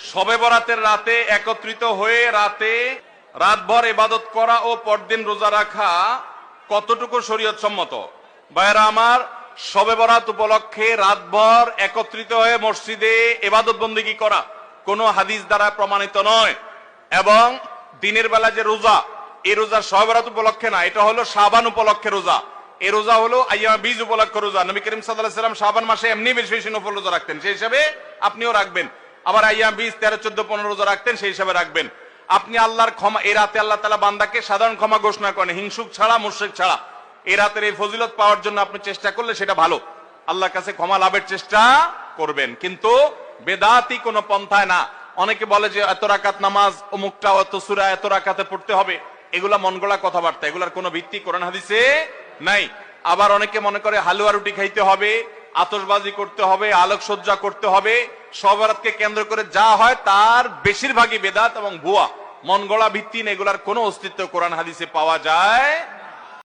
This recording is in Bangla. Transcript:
শবে বরাতের রাতে একত্রিত হয়ে রাতভর ইবাদত করা ও পরদিন রোজা রাখা কতটুকু শরীয়ত সম্মত? ভাইরা আমার, শবে বরাত উপলক্ষে রাতভর একত্রিত হয়ে মসজিদে ইবাদত বন্দেগী করা কোনো হাদিস দ্বারা প্রমাণিত নয়। এবং দিনের বেলা যে রোজা, এই রোজা শবে বরাত উপলক্ষে না, এটা হলো শাবান উপলক্ষে রোজা। এই রোজা হলো আইয়াম বীজ উপলক্ষে রোজা। নবী করিম সাল্লাল্লাহু আলাইহি ওয়াসাল্লাম শাবান মাসে এমনি বেশি বেশি নফল রোজা রাখতেন, সেই হিসাবে আপনিও রাখবেন। আবার আইয়াম বীজ 13, 14, 15 রোজা রাখতেন, সেই হিসাবে রাখবেন। আপনি আল্লাহর ক্ষমা, এই রাতে আল্লাহ তাআলা বান্দাকে সাধারণ ক্ষমা ঘোষণা করেন, হিংসুক ছাড়া, মুশরিক ছাড়া। এই রাতের এই ফজিলত পাওয়ার জন্য আপনি চেষ্টা করলে সেটা ভালো, আল্লাহর কাছে ক্ষমা লাভের চেষ্টা করবেন, কিন্তু বেদাতি কোনো পন্থায় না। অনেকে বলে যে এত রাকাত নামাজ, অমুকটা এত সূরা এত রাকাতে পড়তে হবে, এগুলা মন গড়া কথাবার্তা, এগুলার কোনো ভিত্তি কোরআন হাদিসে নাই। আবার অনেকে মনে করে হালুয়া রুটি খাইতে হবে, আতশবাজি করতে হবে, আলোকসজ্জা করতে হবে। শবে বরাতকে কেন্দ্র করে যা হয় তার বেশিরভাগই বেদাত এবং ভুয়া, মন গড়া ভিত্তিহীন, এগুলার কোনো অস্তিত্ব কোরআন হাদিসে পাওয়া যায়